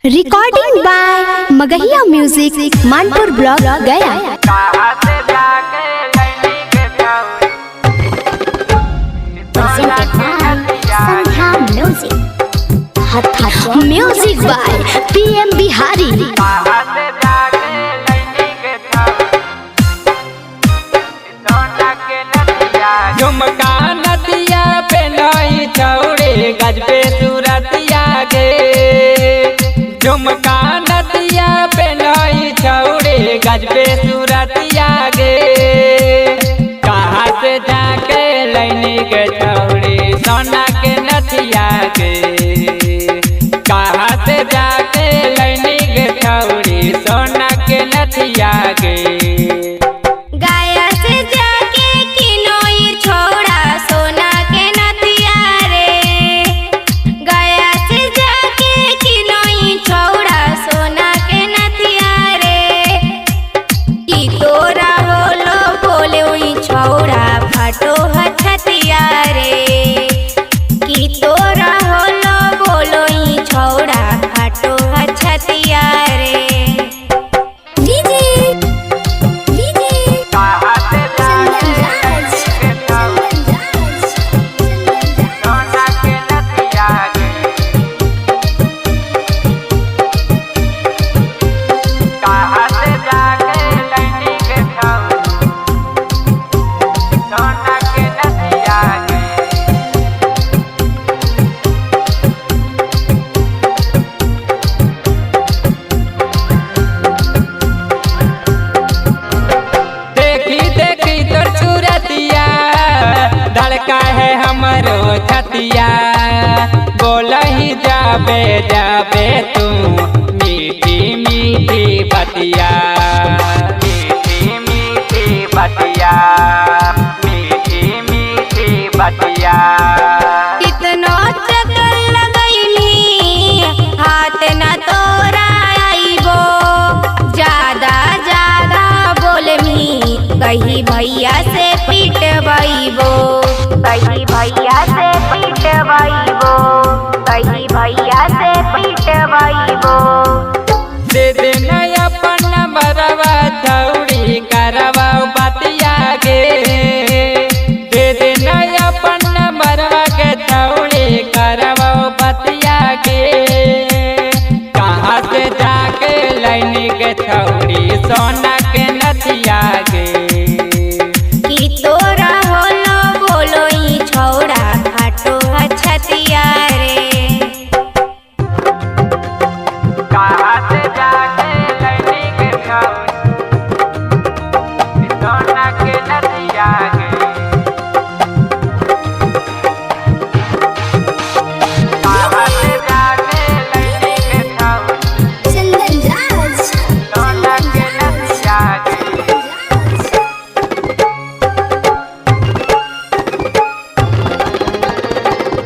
Recording by Magahiya music Manpur block Gaya. Music by PM Bihari. झुमका नदिया पे नई छौड़े गजबे सूरतिया गे। झुमका नदिया पे नई छौड़े गजबे सूरतिया गे। कहाँ से जाके लैनी के छौड़े सोना के नथिया गे। कहाँ से जाके लैनी के छौड़े सोना के नथिया गे। छतिया बोलही जाबे जाबे तू मीठी मीठी बतिया। मीठी मीठी बतिया मीठी मीठी बतिया। कितनो चक्कर लगैनी हाथ न तोरा आइबो। ज्यादा ज्यादा बोलमी कही भैया से पिटवाइबो। कही भैया से पिटवाइबो। कही भैया से पिटवाइबो। दे दे नया पन्ना मरवा छौड़ी करवा बतिया गे। दे दे नया पन्ना मरवा के छौड़ी करवा बतिया गे। कहाँ से जाके लैनी के छौड़ी सोना के नथिया गे।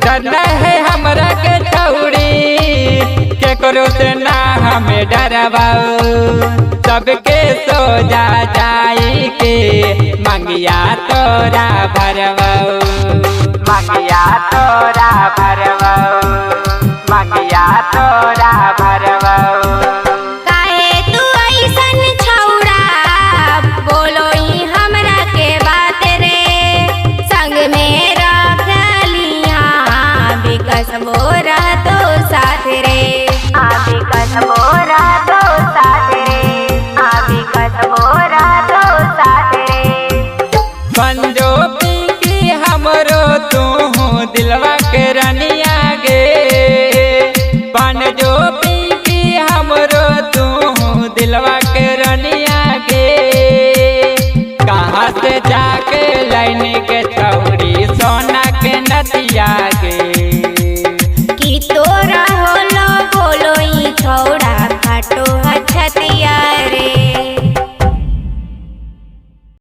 डरना है हमरा के छौड़ी केकरो से ना हमें डरवाओ। सबके सोजा जाई के मंगिया तोरा भरवाओ। मंगिया तोरा भरवाओ। मंगिया तोरा भरवाओ। काहे तू ऐसन छौड़ा बोलो ही हमरा के बात रे। संग में कसबोरा तो साथ रे। आबी कसबोरा तो साथ रे। आबी कसबोरा तो साथ रे। पंजो की हमरो तू दिलवा के रनिया गे। पंजो की हमरो तू दिलवा के रनिया गे। कहाँ से जाके लैनी के छौड़ी सोना के नथिया गे।